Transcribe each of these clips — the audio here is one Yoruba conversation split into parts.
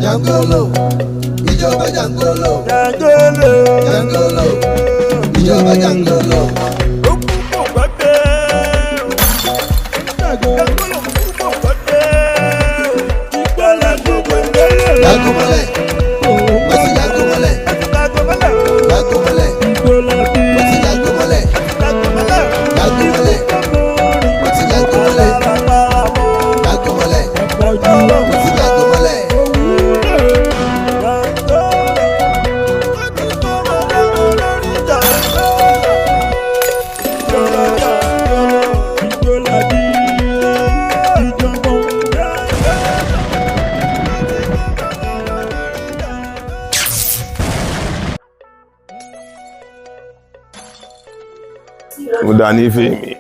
Jangolo, ìjọba jangolo, jangolo, ìjọba jangolo. Jagomole, wasi jagomole, jagomole, wasi jagomole, jagomole, wasi jagomole, jagomole, wasi jagomole. Mo dà ní ìfẹ́ mi.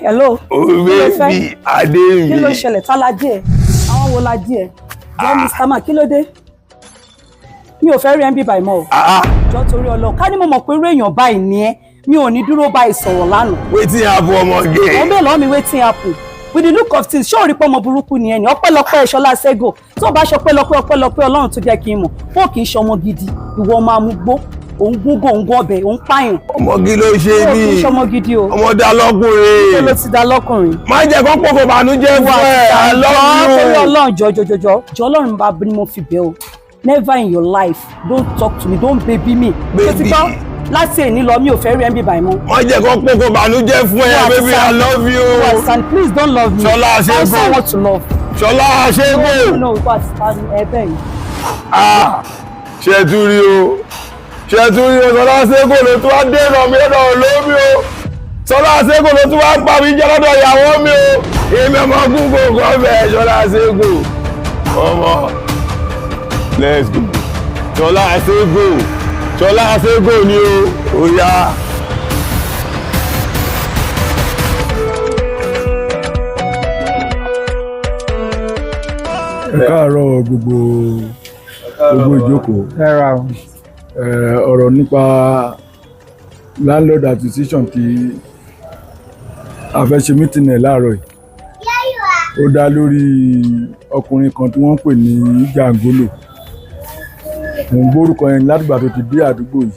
Hello. Baby, adé mi. Kí ló ṣẹlẹ̀ tá la díẹ̀? Àwọn wo la díẹ̀? Jẹ́ Mr. Man, kí ló dé? Mi ò fẹ́ rí MB báyìí mọ́ o. Jọ torí Ọlọ́run. Ká ní mo mọ̀ pé irú èèyàn báyìí ni ẹ́, mi ò ní dúró báyìí sọ̀rọ̀ lánàá. Wetin happen ọmọge? Wọ́n bẹ̀ lọ́wọ́ mi wetin happen. With the look of things, ṣé o rí pé ọmọ burúkú ni ẹni? Ọpẹ́lọpẹ́ Ṣọlá Ṣẹ́gun. Tó bá ṣọpẹ́lọpẹ́ Ọlọ́run tó jẹ́ kí n mọ̀. Ó kì í ṣe ọmọ gidi. Ìwọ máa mú gbó. Òun gúngò, òun gún ọbẹ̀, òun pààyàn. Ọmọge ló ṣe bí. Ó kì í ṣe ọmọ gidi o. Ọmọ dá lọ́kùnrin. Ṣé ló ti dá lọ́kùnrin? Má jẹ́ kó pòkò bànújẹ́ fún ẹ. I love you. Torí Ọlọ́run jọ Ọlọ́run bá bí mo fi bẹ̀ o. Never in your life, don't talk to me, don't baby me. Baby. Láti èní lọ mi ò fẹ́ rí MB báyìí mọ́. Má jẹ́ kó pòkò bànújẹ́ fún ẹ, baby. I love you. And please don't love me. Ṣọlá Ṣẹ́gun. I also want to love. Ṣọlá Ṣẹ́gun. No, ẹbẹ̀ yìí. Ṣé tún rí o? Ṣé tún rí o? Ṣọlá Ṣẹ́gun ló tún wá dènà mi lọ́dọ̀ olómi o. Ṣọlá Ṣẹ́gun ló tún wá pa mi jẹ́ lọ́dọ̀ ìyàwó mi o. Èmi ọmọ gúngò kan bẹ̀ Ṣọlá Ṣẹ́gun. Ọmọ. Let's go. Ṣọlá Ṣẹ́gun. Ṣọlá Ṣẹ́gun ni o. Ó yá. Ẹ káàárọ̀ gbogbo ìjókòó. Ọ̀rọ̀ nípa landlord association tí a fẹ́ ṣe meeting ẹ̀ láàárọ̀ yìí. Ó dá lórí ọkùnrin kan tí wọ́n ń pè ní Jangolo. Mo ń gbórúkọ yẹn látìgbà tó ti dé àdúgbò yìí.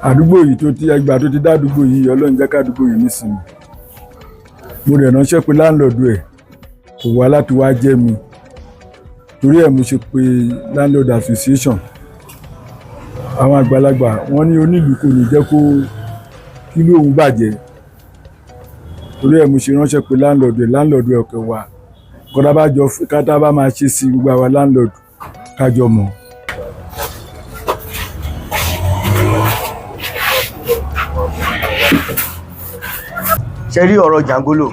Àdúgbò yìí tó ti ẹgbà tó ti dá àdúgbò yìí, Ọlọ́run jẹ́ ká àdúgbò yìí nísìnyí. Mo dẹ̀ ránṣẹ́ pé landlord ẹ̀ kò wá láti wá jẹ́ mi. Torí ẹ̀ mo ṣe pé landlord association. Àwọn àgbàlagbà wọ́n ní onílù kò ní jẹ́ kó kí ló òun bàjẹ́. Torí ẹ̀ mo ṣe ránṣẹ́ pé landlord ẹ̀ ọ̀kẹ́ wa. Kọ́dá bá jọ kátá bá máa ṣe sí gbogbo àwa landlord kájọ mọ̀. Ṣé rí ọ̀rọ̀ Jangolo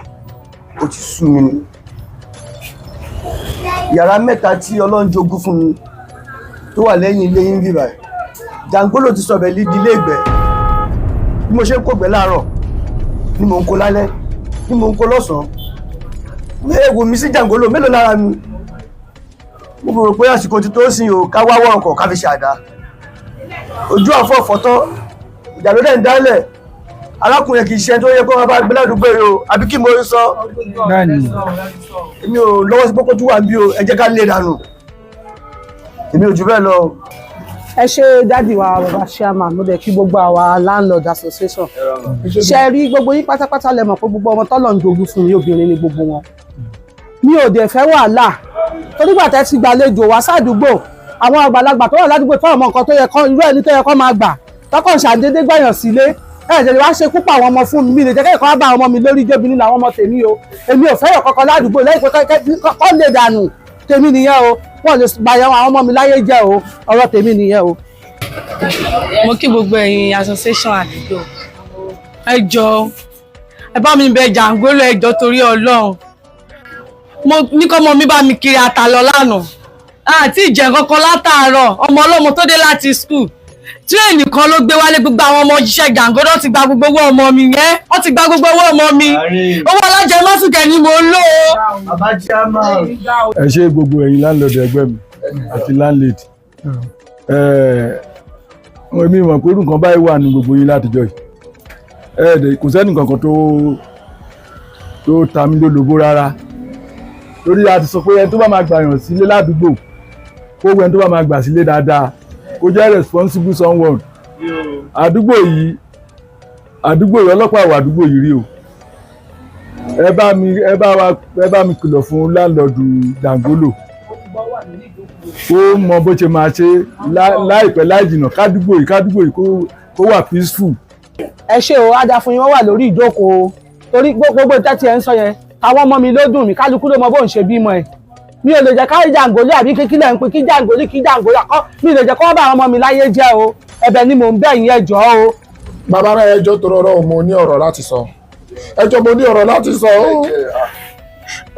ó ti sú mi ni. Yàrá mẹ́ta tí Ọlọ́run jogún fún mi tó wà lẹ́yìn ilé yín bíbá Jangolo ti sọ̀bẹ̀ lídi ilé ìgbẹ́. Bí mo ṣe ń kógbẹ́ láàárọ̀ ni mò ń kó lálẹ́ ni mò ń kó lọ́sàn-án. Ewu mi sí Jangolo mélòó lára mi. Mo rò pé àsìkò ti tó sìn o ká wáwọ́ ọkọ̀ ká fi ṣàdá. Ojú àfọ̀ fọ́tọ́ ìjà ló dẹ̀ ń dálẹ̀. Arákùnrin kì í ṣe tó yẹ kó máa bá gbé ládùúgbò rẹ̀ o àbí kí mo sọ. Èmi ò lọ́wọ́ sí pópó tó wà bí o ẹ jẹ́ ká lè dànù. Èmi ò jù bẹ́ẹ̀ lọ. Ẹ ṣe dádì wa bàbá chairman mo dẹ̀ kí gbogbo àwa landlord association. Ṣé rí gbogbo yín pátápátá lẹ mọ̀ pé gbogbo ọmọ tọ́lọ̀ ń jogún fún mi obìnrin ni gbogbo wọn. Mi ò dẹ̀ fẹ́ wàhálà torí gbà tẹ́ ti gbàlejò wá sádùúgbò àwọn àgbàlagbà tó wà ládùúgbò tó ọmọ nǹkan tó yẹ kán irú ẹni tó yẹ kán máa gbà tọkàn ṣàdédé gbàyàn sílé ẹ̀jẹ̀ wá ṣe kúpọ̀ àwọn ọmọ fún mi lè jẹ́ kẹ́kọ̀ọ́ bá àwọn ọmọ mi lórí débi nínú àwọn ọmọ tèmi o èmi ò fẹ́yọ̀ kankan ládùúgbò lẹ́yìn pé kọ́ lè dànù tèmi nìyẹn o wọ́n lè gbàyàn àwọn ọmọ mi láyé jẹ́ o ọ̀rọ̀ tèmi nìyẹn o. Mo kí gbogbo ẹ̀yin association àdúgbò ẹ jọ̀ọ́ ẹ bá mi bẹ̀ Jangolo ẹ jọ̀ọ́ torí Ọlọ́run mo ní kọ́mọ mi bá mi kiri ata lọ lánàá àti ìjẹ kankan látàárọ̀ ọmọ ọlọ́mọ tó dé láti school tírẹ̀nì kan ló gbé wálé gbogbo àwọn ọmọ òṣìṣẹ́ Jangolo ti gba gbogbo owó ọmọ mi yẹn wọ́n ti gba gbogbo owó ọmọ mi owó alájẹmọ́sùkẹ́ ni mo ń lò ó. Ẹ ṣe gbogbo ẹ̀yin landlord ẹgbẹ́ mi àti landlady. Èmi mọ̀ pé irú nǹkan báyìí wà ní gbogbo yín látijọ́ yìí. Kò sẹ́ni kankan tó ta mí lólobó rárá torí a ti sọ pé ẹni tó bá máa gbàyàn sílé ládùúgbò kó wẹ́n tó bá máa gbà sílé dáadáa kó jẹ́ responsible someone àdúgbò yìí ọlọ́pàá wà àdúgbò yìí rí o ẹ bá mi kìlọ̀ fún láńlọ́ọ̀dù Jàngólò ó mọ bó ṣe máa ṣe láìpẹ́ láì jìnnà kádùgbò yìí kó wà peaceful. ẹ ṣe o ádá fún yín wọ́n wà lórí ìjókòó torí gbogbo ìtẹ́tí ẹ̀ ń sọ yẹn àwọn ọmọ mi ló dùn mí kálukú ló mọ bó ń ṣe bímọ ẹ̀ mi ò lè jẹ́ káyé Jàngólò àbí kíkílẹ̀ ń pè kí Jàngólò àkọ́ mi ò lè jẹ́ kọ́ bá àwọn ọmọ mi láyé jẹ́ o ẹ̀bẹ̀ ni mò ń bẹ̀ yín ẹ jọ̀ọ́ o. bàbá rẹ ẹjọ́ tó rọrọ mo ní ọ̀rọ̀ láti sọ ẹjọ́ mo ní ọ̀rọ̀ láti sọ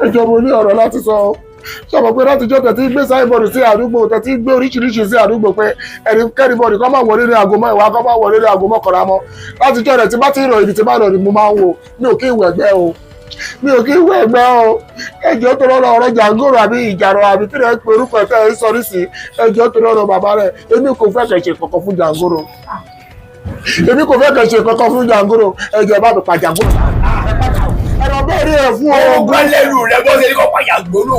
ẹjọ́ mo ní ọ̀rọ̀ láti sọ sọ̀rọ̀ pé láti jọ́ tẹ̀tí gbé sáìbọ̀dù sí àdúgbò tẹ̀tí gbé oríṣiríṣi sí àdúgbò pé kẹ́rìbọ̀dù kọ́ máa wọlé ní aago mẹ́wàá kọ́ máa wọlé ní aago mọ́kànlá mọ́ láti jọ́ rẹ̀ tí bá ti rọ̀ ibi tí bá rọ̀ ni mo máa ń wò mi ò kí ń wọ ẹgbẹ́ o ẹjọ́ tó rọrọ ọ̀rọ̀ Jàngólò àbí ìjàrọ̀ àbí tí rẹ̀ pé orúkọ ẹ̀fẹ́ ẹ̀ sọrí sí ẹjọ́ tó rọrọ bàbá rẹ̀ èmi kò fẹ́ kẹ̀ ṣe kankan fún Jàngólò ẹjọ́ bá mi pa Jàngólò ẹ̀rọ bẹ́ẹ̀ rí ẹ̀ fún ọgbọ́n lẹ́rù rẹ̀ bó ṣe ní kó pa Jàngólò.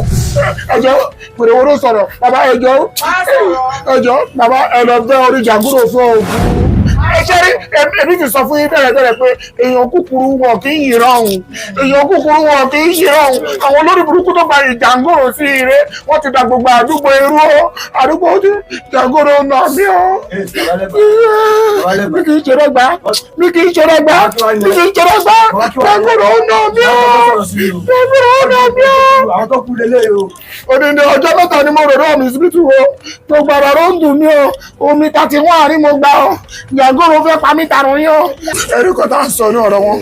ẹjọ́ pèrè wo ló sọ̀rọ̀ bàbá ẹjọ́ bàbá ẹ̀rọ bẹ́ẹ̀ orí Jàngólò fún ogun. ṣé èmi ti sọ fún yín tẹ́lẹ̀ pé èèyàn kúkúrú wọn kì í yìnrán òun àwọn olórí burúkú tó gba Jàngólò sí ire wọ́n ti da gbogbo àdúgbò irú àdúgbò tí Jàngólò náà bí ọ́ mi kì í ṣeré gbá Jàngólò náà bí ọ́ odindi ọjọ́ mẹ́ta ni mo rò rọ́ mi síbítù o gbogbo ara ló ń dùn mí o omi 31 àrí mo gbà ọ́ Jàngólò fẹ́ pa mí tarun yín o. ẹ̀rí kan tá à ń sọ ní ọ̀rọ̀ wọn.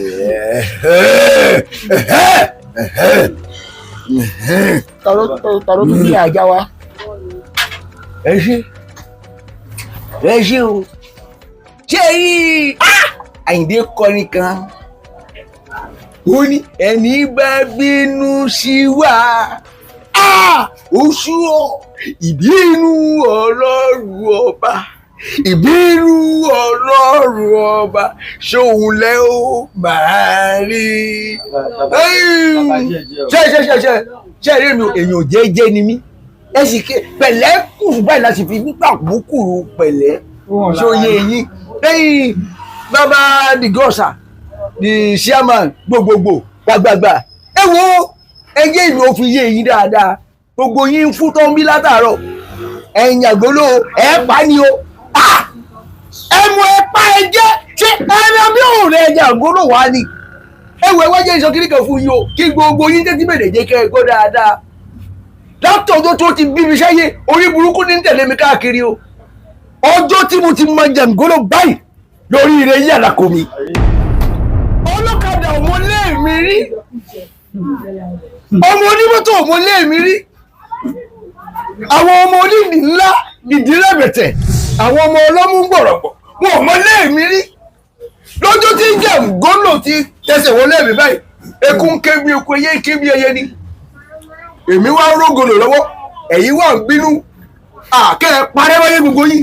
tàró tó bí àjà wa. ẹ ṣe o ṣé yìí Àyìndé kọrin kan ó ní ẹni bá bínú sí wa oṣù ìbínú Ọlọ́run ọba ṣòun lẹ ó máa rí. ṣe rí mi èèyàn jẹ́jẹ́ ni mí ẹ sì ké pẹ̀lẹ́ kùrù báyìí láti fi gbígbà kúrú pẹ̀lẹ́ ṣòye yín lẹ́yìn bàbá dìgọ́sà the chairman gbogbogbò gbàgbàgbà ẹ wo ẹyẹ ìlú òfin yé yín dáadáa gbogbo yín ń fún tó ń bí látàárọ̀ ẹ̀yìn Jàngólò ẹ pa ni o ẹmu ẹpa ẹjẹ ṣé ẹni bí òun rẹ Jàngólò wá ni ẹwọ ẹwájẹ ìsọkiri kan fún yín o kí gbogbo yín tẹ́tí bẹ̀rẹ̀ jẹ́ kẹ́ ẹ gbọ́ dáadáa látọ̀jọ́ tó ti bí mi sẹ́yẹ orí burúkú ní tẹ̀lé mi káàkiri o ọjọ́ tí mo ti mọ Jàngólò báyìí lórí ire yàrá kò mi ọlọ́kadà ọmọlé mi rí ọmọ onímọ́tò ọmọlé mi rí àwọn ọmọ onídìí ńlá ìdí rẹ̀bẹ̀tẹ̀ àwọn ọmọ ọlọ́mú gbọ̀rọ̀gbọ̀ wọn ò mọlé mi rí lọ́jọ́ tí Jàngólò ti tẹsẹ̀ wọlé mi báyìí eku ń ké bí eku ẹyẹ ké bí ẹyẹ ni èmi wá rógòlò lọ́wọ́ ẹ̀yin wà ń bínú àkẹ́ ẹ parẹ́ wáyé gbogbo yìí.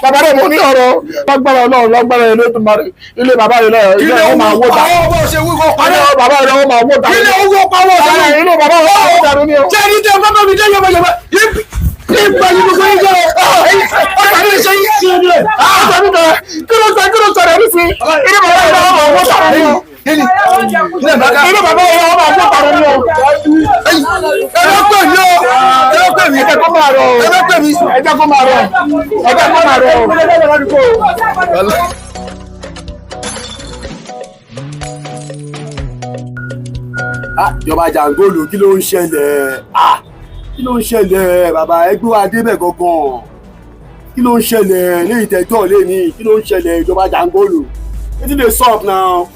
Bàbá rẹ̀ mo ní ọ̀rọ̀ lágbára Ọlọ́run lágbára ẹ̀ ló tún máa rí ilé bàbá rẹ̀ lẹ́yìn ilé ọ̀ máa wó ta bàbá rẹ̀ ọ̀ máa wó ta ilé owó pawọ́ sí ilé bàbá rẹ̀ ọ̀ máa wó ta ṣé ní tẹ́ bàbá mi jẹ́ yọ̀bọ̀yọ̀bọ̀ ìgbà yìí gbogbo yìí jẹ́ ọ̀tà ní ṣe yìí sí ilé ọ̀tà ní bẹ̀rẹ̀ kí ló sọ̀rọ̀ ní sí ilé bàbá rẹ̀ ọ̀ máa wó ta ilé bàbá rẹ̀ ọ̀ máa wó ta ní o. ẹlọ́pẹ̀ mi ẹ̀jẹ̀ kó máa rọ̀ ẹlọ́pẹ̀ mi ẹ̀jẹ̀ kó máa rọ̀ ìjọba Jàngólò kí ló ń ṣẹlẹ̀ bàbá ẹgbẹ́ wa débẹ̀ gangan kí ló ń ṣẹlẹ̀ ní ìtẹ́jọ́ lé ní kí ló ń ṣẹlẹ̀ ìjọba Jàngólò wetin dey sup now.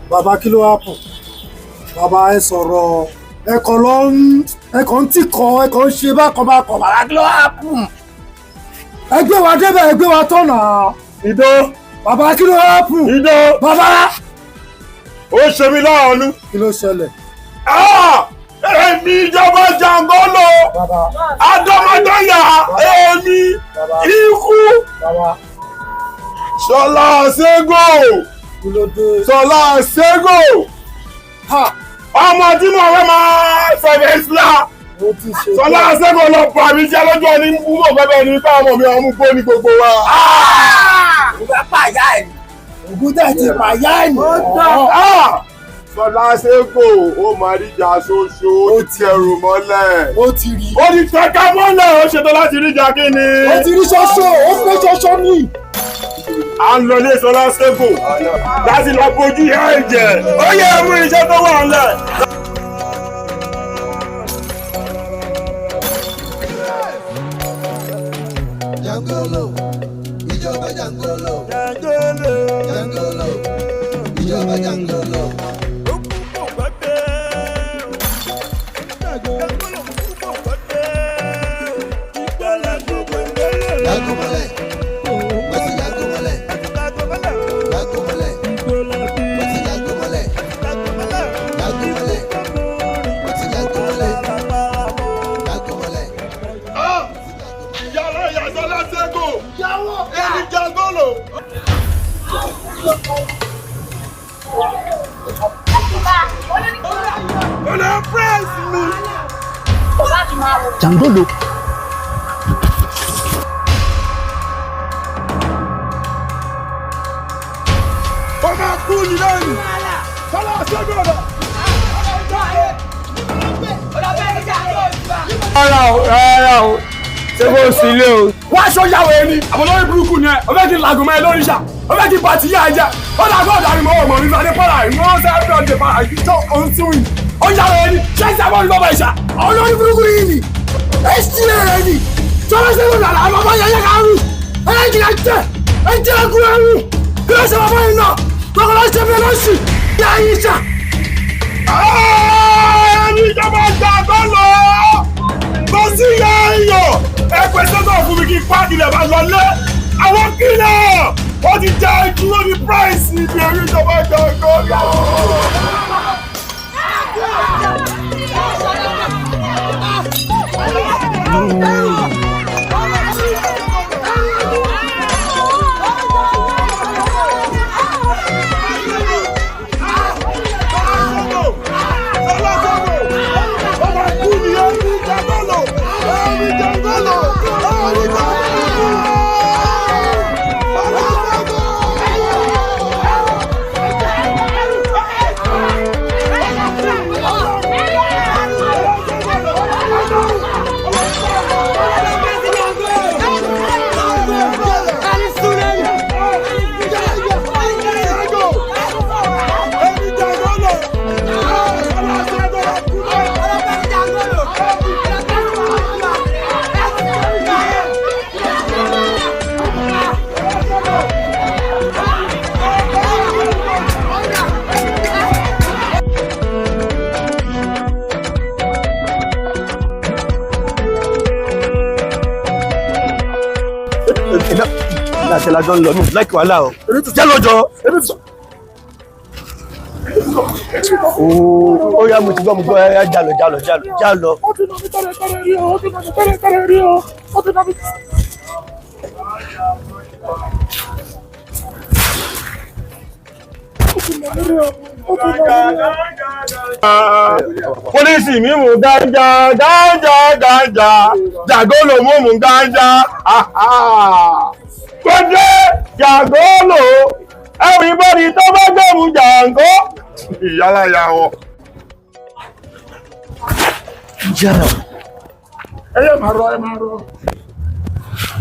bàbá kí ló happen bàbá ẹ sọ̀rọ̀ ẹ̀kọ́ ń tìkọ́ ẹ̀kọ́ ń ṣe bákan bàbá kí ló happen ẹgbẹ́ wa débẹ̀ ẹgbẹ́ wa tọ̀nà ìdó bàbá kí ló happen ìdó bàbá ó ṣe mí láàánú. kí ló ṣẹlẹ̀. èmi ìjọba jàngọ́lò adọ́mọdọ́yà èmi ikú Ṣọlá Ṣẹ́gò Ṣọlá Ṣẹ́gò ọmọ tí mo fẹ́ máa fẹ̀rẹ̀ sílá Ṣọlá Ṣẹ́gò lọ pọ̀ àmì jẹ́ lọ́jọ́ ní gbogbo bẹ́bẹ̀ ní káwọn mi ọmú gbó ní gbogbo wa. Ògùn pàyà ẹ̀ ògùn tẹ̀ ti pàyà ẹ̀ nù. Ṣọlá Ṣẹ́gò ó máa ríjà ṣoṣo ó ti ẹrù mọ́lẹ̀. Ó ti rí. Ó ti tẹ́ka mọ́lẹ̀ ó ṣetán láti ríjà kí ni. Ó ti rí ṣoṣo ó fẹ́ ṣoṣo ní. À ń lọ ní Ṣọlá Ṣẹ́gò láti lọ bójú ìyá ẹ̀jẹ̀ ó yẹ mú iṣẹ́ tó wà ńlẹ̀. Jangolo, ìjọba Jangolo, Jangolo, ìjọba Jangolo. Jagomole, wasi jagomole, jagomole, wasi jagomole, jagomole, wasi jagomole, jagomole. Ìyàrá ìyá Ṣọlá Ṣẹ́gò èmi Jangolo. Olè pírẹ́sì mi. Jangolo. Ọmọ kú ni lẹ́yìn. Ṣọlá Ṣẹ́gò rẹ̀. Rárá o, ṣé kò sí ilé o. wá aṣọ ìyàwó ẹni àwọn olórí burúkú ni ẹ o fẹ́ kí n làgùn mọ́ ẹ lórí ṣá o fẹ́ kí n bàtí yá ẹ jẹ ó làgọ́ ọ̀dàrí mọ́ ọmọ mi sáré pọ́nra ìwọ́n sẹ́ fẹ́ ọ̀dẹ̀ pa àìjọ òun sí wìn ó yàwó ẹni ṣé ìṣẹ́ bọ́ọ̀lù bọ́ọ̀bà ìṣá àwọn olórí burúkú yìí ni ẹ ṣí ẹ ni tọ́lá sẹ́nu nàlá àwọn ọmọ yẹn yẹ ká rú ẹ jìnnà jẹ ẹ jẹ́ ẹkún ẹrú kí ló ṣe bàbá yìí náà lọ́kọ̀ọ́ ṣe fẹ́ lọ́sì yá yìí ṣá. Ẹni ìjọba Jangolo lọ sí ìyá iyọ̀ ẹgbẹ́ sọ́tọ̀ fún mi kí páàkì lè máa lọlé àwọn kílẹ̀ wọ́n ti jẹ́ ìdúró ní price ibi ẹ̀rí ìjọba Jangolo. Láti lájọ́ ń lọ mí láìkí wàhálà o. Jẹ́ lọ́jọ́. Ó yá mo ti gbọ́ ẹ jálọ. Polisi mi mú ganja Jangolo mú ganja kọjá Jangolo everybody tó bá gbẹ̀mú Jango ìyálà ìyá wọn. ẹyẹ máa rọ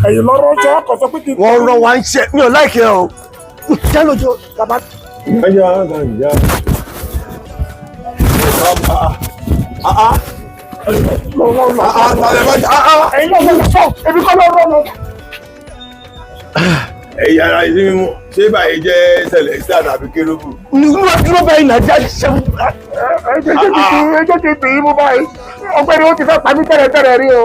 ẹ̀yìn lọ́rọ́ jọ ọkọ̀ sọ pé kí n. Wọ́n rọ wá ń ṣe mi ò láìkẹ́ o. Jẹ́ lọ́jọ́ bàbá. Ẹyà ganja. Ẹ̀yà ara ìsinmi mú ṣé báyìí jẹ́ Celestia tàbí Kérúbù. Dúró bẹ́ẹ̀ náà jẹ́ ṣe. ẹjọ́ ti bì í mú báyìí ọgbẹ́ni ó ti fẹ́ pàmí tẹ́lẹ̀ rí o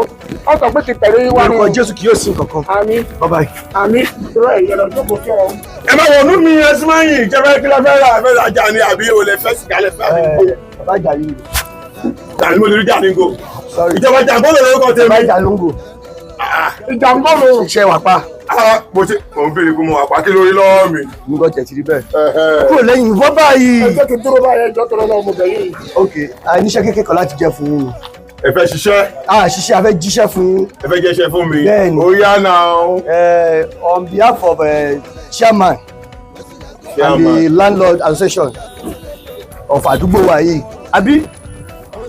ó sọ pé ti tẹ̀lé wá ní o. Orúkọ Jésù kì yóò sin kankan. Àmín. Bye-bye. Àmín. Ìrọ̀ ẹ̀yẹ lọ jókòó sí ọ. Ẹ máa wọ̀nú mi ẹsùn máa ń yìn ìjọba kí lọ fẹ́ ra àfẹ́ rajà ni àbí olè fẹ́ sìkálẹ̀ fẹ́. Bàbá ìjà yìí. Tàbí mo lè rí Jalingo. Ìjọba Jàngólò lórúkọ tèmi. Bàbá Jalingo. Jàngólò. Iṣẹ́ wà pa. Mo ṣe mò ń béèrè pé mo wà pa kí lórí lọ́wọ́ mi. Mo gbọ́ tẹ̀ ti rí bẹ́ẹ̀. Kúrò lẹ́yìn ìwọ báyìí. Ẹ jẹ́ kí n dúró báyìí ẹjọ́ tó lọ́wọ́ mo bẹ̀ yìí. Ok, àìníṣẹ́ kékeré kan láti jẹ́ fún yín. Ẹ fẹ́ ṣiṣẹ́. Ṣiṣẹ́ a fẹ́ jíṣẹ́ fún yín. Ẹ fẹ́ jẹ́ṣẹ́ fún mi. Bẹ́ẹ̀ni. Ó yá now. On behalf of chairman and the landlord association of àdúgbò wa yìí. Àbí?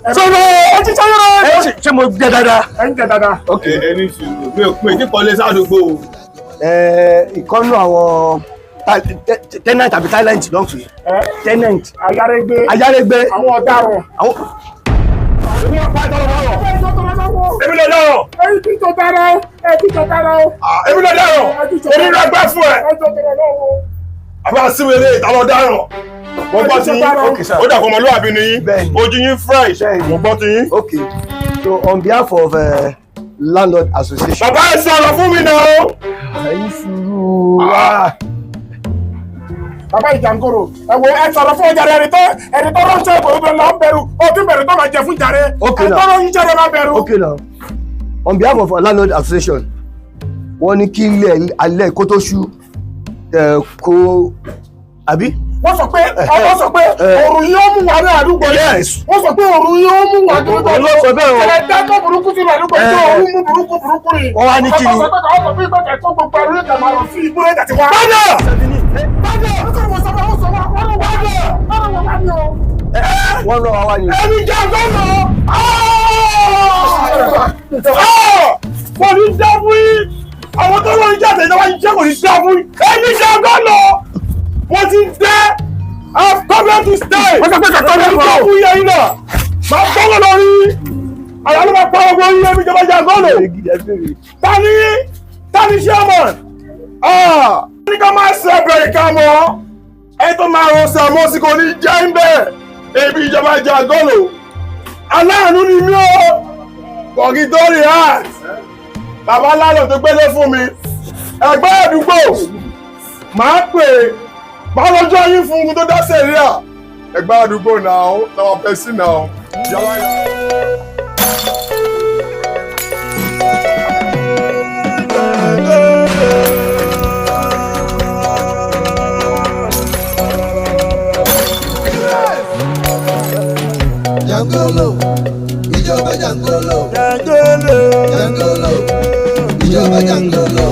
Ṣé mo jẹ dáadáa? Ẹ ń jẹ dáadáa. Ok, ẹni sùúrù. Mi ò pè kí kọ́lé sádùúgbò. Ìkọ́nú àwọn tenant àbí talent ló ń pè. Tenant. Ayárégbé. Àwọn ọ̀daràn. Èmi lè dáràn. Èmi lè dáràn. Èmi lè gbẹ́ fún ẹ. Àbá síbi ilé ìtàlọ́ dáràn. Mo gbọ́ ti yín. Ó dà kọ́ ọmọlúwàbí ni yín. Ojú yín fresh. Mo gbọ́ ti yín. Ok, so on behalf of landlord association. Bàbá ẹ sọ̀rọ̀ fún mi náà. Ẹyin sùúrù. Bàbá Ìjàngórò ẹ wo ẹ sọ̀rọ̀ fún ọjà rẹ ẹni tó ránṣẹ́ ìbò ìbò lọ ń bẹ̀rù ó tún bẹ̀rù tó máa jẹ fún jàre ẹni tó ránṣẹ́ jàre máa bẹ̀rù. Okay now, on behalf of landlord association wọ́n ní kí ilé alẹ́ kó tó ṣú kó àbí. Wọ́n sọ pé òòrùn yóò mú wa ní àdúgbò yìí. Wọ́n sọ pé òòrùn yóò mú wa ní àdúgbò yìí. Ẹ̀ẹ́dẹ́ tó burúkú sínú àdúgbò yìí tó òòrùn mú burúkú yìí. Wọ́n wá ní kí ni. Wọ́n sọ pé ìgbọ́kẹ̀ tó gbogbo ẹrú ìjà máa lọ sí ibú ẹ̀dà tí wọ́n. Wọ́n lọ wá ní. Ẹni jẹ́ gbọ́nà. Kò ní dá fún yín. Àwọn tó lórí jáde ìjọba yìí jẹ́ kò ní dá fún yín. Ẹni jẹ́ gbọ́nà. Wọ́n ti dẹ́. I've come to stay. Wọ́n sọ pé kàtọ́ ní ẹ̀kọ́. Wọ́n fún yẹn yín náà. Máa gbọ́nà lórí. Àyà ló máa pa ọgbọ́n yín ẹbí ìjọba jẹ́ gbọ́nà. Tani chairman. Ní ká máa ṣe ẹbẹ̀rẹ̀ ká mọ́. Ẹ tó máa rọ sàmọ́sí kò ní jẹ́ ń bẹ̀. Ebi ìjọba Jàngólò. Aláàánú ni mí o. Kọ̀gí tó rí hàn. Bàbá lálọ́ tó gbélé fún mi. Ẹgbẹ́ àdúgbò. Màá pè é. Báwo lọ́jọ́ yín fún un tó dá sẹ̀ríà? Ẹgbẹ́ àdúgbò náà, làwọn fẹ́ sí náà. Yàrá yàrá. Jàngólò, ìjọba Jàngólò. Jàngólò, ìjọba Jàngólò.